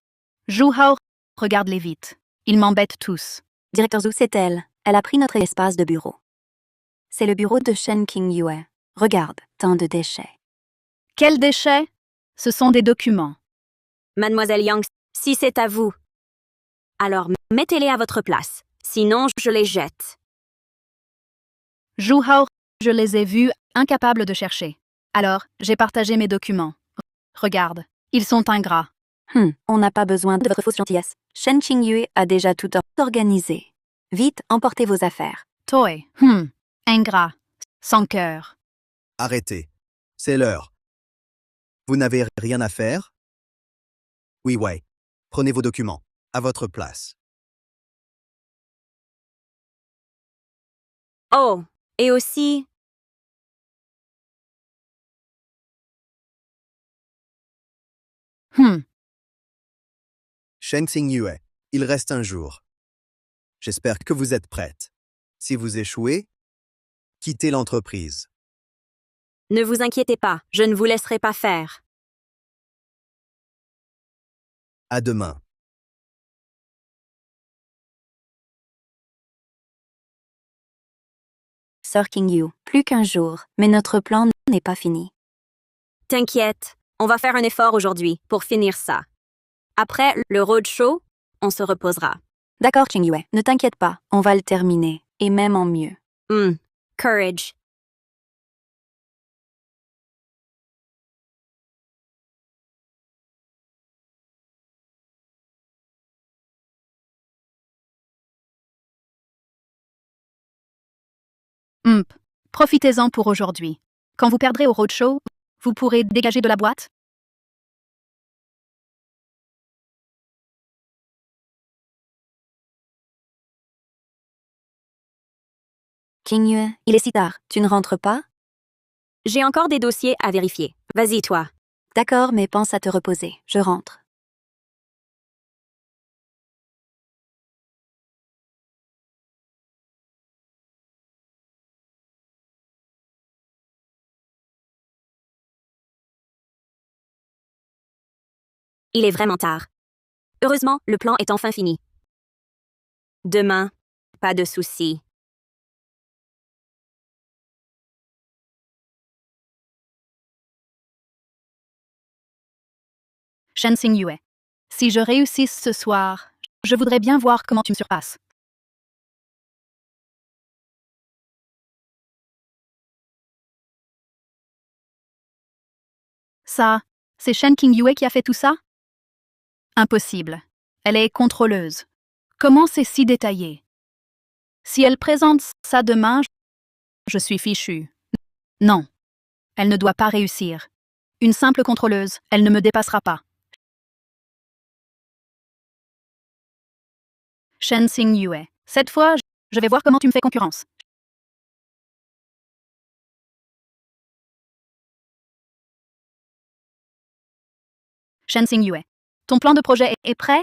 Zhu Hao, regarde-les vite. Ils m'embêtent tous. Directeur Zhu, c'est elle. Elle a pris notre espace de bureau. C'est le bureau de Shen Qingyue. Regarde, tant de déchets. Quels déchets? Ce sont des documents. Mademoiselle Yang, si c'est à vous, alors mettez-les à votre place. Sinon, je les jette. Zhu Hao, je les ai vus, incapables de chercher. Alors, j'ai partagé mes documents. Regarde, ils sont ingrats. On n'a pas besoin de votre fausse gentillesse. Shen Qingyue a déjà tout organisé. Vite, emportez vos affaires. Toi, ingrat, sans cœur. Arrêtez. C'est l'heure. Vous n'avez rien à faire? Oui. Prenez vos documents. À votre place. Oh, et aussi... Shen Qingyue, il reste un jour. J'espère que vous êtes prête. Si vous échouez, quittez l'entreprise. Ne vous inquiétez pas, je ne vous laisserai pas faire. À demain. Sir Qingyue, plus qu'un jour, mais notre plan n'est pas fini. T'inquiète, on va faire un effort aujourd'hui pour finir ça. Après le roadshow, on se reposera. D'accord, Qingyue, ne t'inquiète pas, on va le terminer, et même en mieux. Courage. Profitez-en pour aujourd'hui. Quand vous perdrez au roadshow, vous pourrez dégager de la boîte? Qingyue, il est si tard. Tu ne rentres pas? J'ai encore des dossiers à vérifier. Vas-y, toi. D'accord, mais pense à te reposer. Je rentre. Il est vraiment tard. Heureusement, le plan est enfin fini. Demain, pas de soucis. Shen Xingyue. Si je réussis ce soir, je voudrais bien voir comment tu me surpasses. Ça, c'est Shen Qingyue qui a fait tout ça? Impossible. Elle est contrôleuse. Comment c'est si détaillé? Si elle présente ça demain, je suis fichue. Non. Elle ne doit pas réussir. Une simple contrôleuse, elle ne me dépassera pas. Shen Xingyue. Cette fois, je vais voir comment tu me fais concurrence. Shen Xingyue. Ton plan de projet est prêt?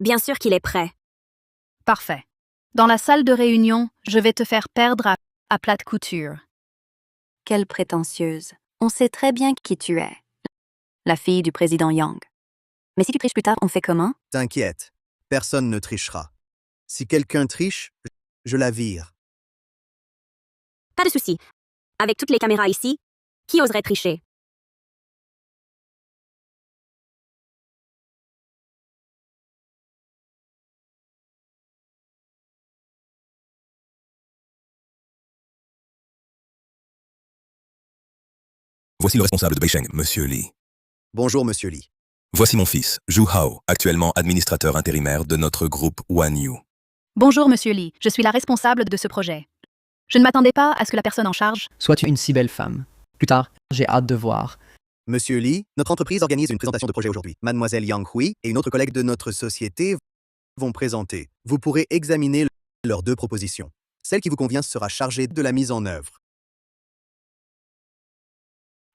Bien sûr qu'il est prêt. Parfait. Dans la salle de réunion, je vais te faire perdre à plate couture. Quelle prétentieuse. On sait très bien qui tu es. La fille du président Yang. Mais si tu triches plus tard, on fait comment? T'inquiète, personne ne trichera. Si quelqu'un triche, je la vire. Pas de souci. Avec toutes les caméras ici, qui oserait tricher? Voici le responsable de Beisheng, Monsieur Li. Bonjour, Monsieur Li. Voici mon fils, Zhu Hao, actuellement administrateur intérimaire de notre groupe Wanyu. Bonjour, Monsieur Li. Je suis la responsable de ce projet. Je ne m'attendais pas à ce que la personne en charge... Sois-tu une si belle femme. Plus tard, j'ai hâte de voir. Monsieur Li, notre entreprise organise une présentation de projet aujourd'hui. Mademoiselle Yang Hui et une autre collègue de notre société vont présenter. Vous pourrez examiner leurs deux propositions. Celle qui vous convient sera chargée de la mise en œuvre.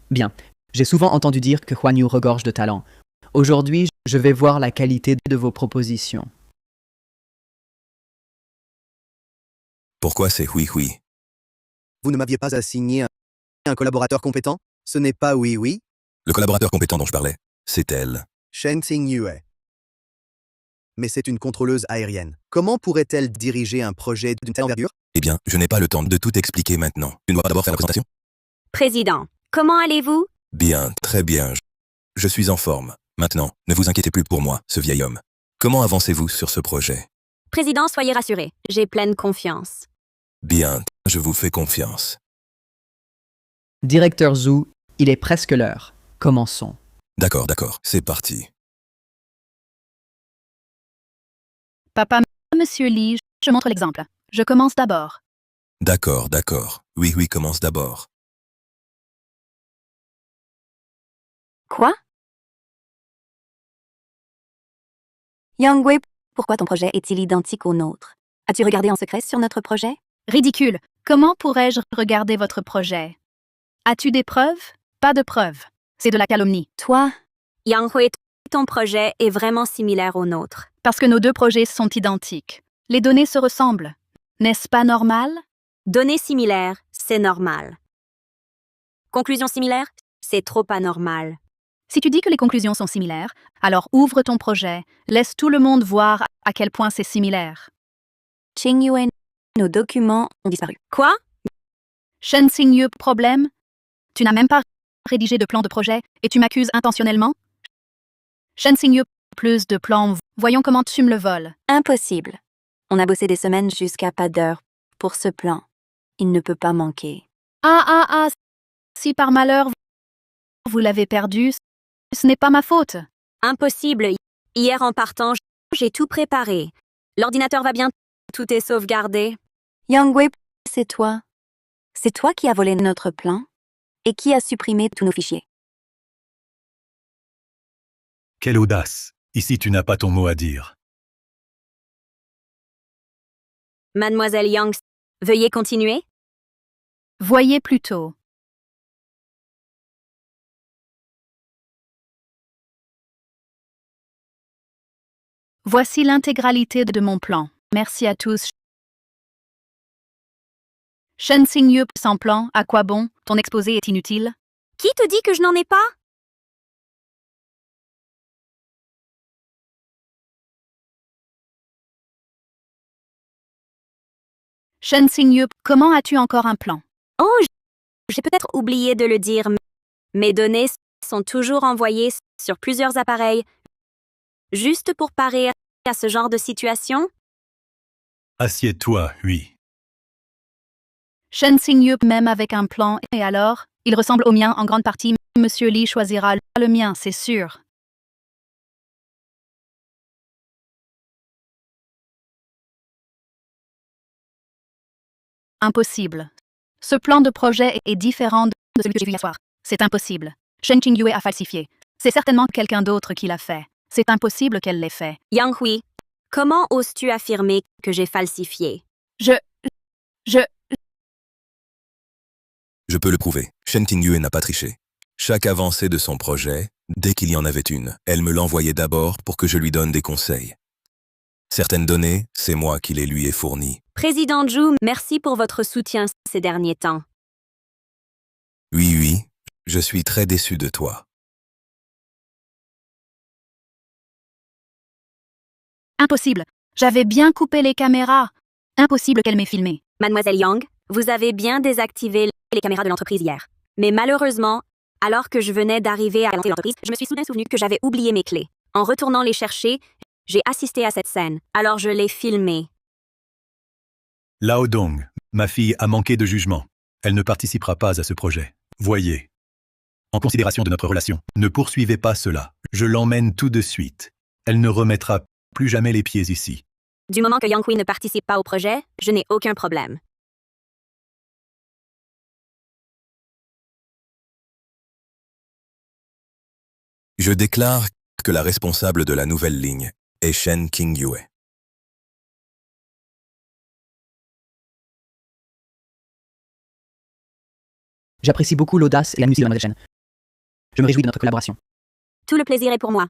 Bien. J'ai souvent entendu dire que Huan Yu regorge de talent. Aujourd'hui, je vais voir la qualité de vos propositions. Pourquoi c'est Hui Hui? Vous ne m'aviez pas assigné un collaborateur compétent? Ce n'est pas Hui Hui? Le collaborateur compétent dont je parlais, c'est elle. Shen Xingyue. Mais c'est une contrôleuse aérienne. Comment pourrait-elle diriger un projet d'une telle envergure? Eh bien, je n'ai pas le temps de tout expliquer maintenant. Tu ne dois pas d'abord faire la présentation? Président, comment allez-vous? Bien, très bien. Je suis en forme. Maintenant, ne vous inquiétez plus pour moi, ce vieil homme. Comment avancez-vous sur ce projet? Président, soyez rassuré. J'ai pleine confiance. Bien, je vous fais confiance. Directeur Zhu, il est presque l'heure. Commençons. D'accord, c'est parti. Papa, Monsieur Li, je montre l'exemple. Je commence d'abord. D'accord. Oui, commence d'abord. Quoi? Yang Wei, pourquoi ton projet est-il identique au nôtre? As-tu regardé en secret sur notre projet? Ridicule. Comment pourrais-je regarder votre projet? As-tu des preuves? Pas de preuves. C'est de la calomnie. Toi, Yang Hui, ton projet est vraiment similaire au nôtre. Parce que nos deux projets sont identiques. Les données se ressemblent. N'est-ce pas normal? Données similaires, c'est normal. Conclusions similaires, c'est trop anormal. Si tu dis que les conclusions sont similaires, alors ouvre ton projet, laisse tout le monde voir à quel point c'est similaire. Qingyue, nos documents ont disparu. Quoi? Shen Xingyue, problème? Tu n'as même pas rédigé de plan de projet et tu m'accuses intentionnellement? Shen Xingyue, plus de plans, voyons comment tu me le voles. Impossible. On a bossé des semaines jusqu'à pas d'heure pour ce plan. Il ne peut pas manquer. Si par malheur vous l'avez perdu, ce n'est pas ma faute. Impossible. Hier en partant, j'ai tout préparé. L'ordinateur va bien, tout est sauvegardé. Yang Wei, c'est toi. C'est toi qui as volé notre plan et qui a supprimé tous nos fichiers. Quelle audace! Ici, tu n'as pas ton mot à dire. Mademoiselle Yang, Veuillez continuer. Voyez plutôt. Voici l'intégralité de mon plan. Merci à tous. Shen Xingyu sans plan, à quoi bon? Ton exposé est inutile. Qui te dit que je n'en ai pas? Shen Xingyu, comment as-tu encore un plan? Oh, j'ai peut-être oublié de le dire, mais mes données sont toujours envoyées sur plusieurs appareils, juste pour parer à ce genre de situation. Assieds-toi, oui. Shen Xingyu, même avec un plan, et alors? Il ressemble au mien en grande partie. Monsieur Li choisira le mien, c'est sûr. Impossible. Ce plan de projet est différent de celui que j'ai vu hier soir. C'est impossible. Shen Qingyue a falsifié. C'est certainement quelqu'un d'autre qui l'a fait. C'est impossible qu'elle l'ait fait. Yang Hui, comment oses-tu affirmer que j'ai falsifié? Je peux le prouver. Shen Qingyue n'a pas triché. Chaque avancée de son projet, dès qu'il y en avait une, elle me l'envoyait d'abord pour que je lui donne des conseils. Certaines données, c'est moi qui les lui ai fournies. Président Zhu, merci pour votre soutien ces derniers temps. Oui, je suis très déçu de toi. Impossible. J'avais bien coupé les caméras. Impossible qu'elle m'ait filmé. Mademoiselle Yang, vous avez bien désactivé les caméras de l'entreprise hier. Mais malheureusement, alors que je venais d'arriver à l'entrée de l'entreprise, je me suis soudain souvenu que j'avais oublié mes clés. En retournant les chercher, j'ai assisté à cette scène. Alors je l'ai filmée. Lao Dong, ma fille a manqué de jugement. Elle ne participera pas à ce projet. Voyez. En considération de notre relation, ne poursuivez pas cela. Je l'emmène tout de suite. Elle ne remettra plus jamais les pieds ici. Du moment que Yang Hui ne participe pas au projet, je n'ai aucun problème. Je déclare que la responsable de la nouvelle ligne est Shen Qingyue. J'apprécie beaucoup l'audace et la musique de Mademoiselle Chen. Je me réjouis de notre collaboration. Tout le plaisir est pour moi.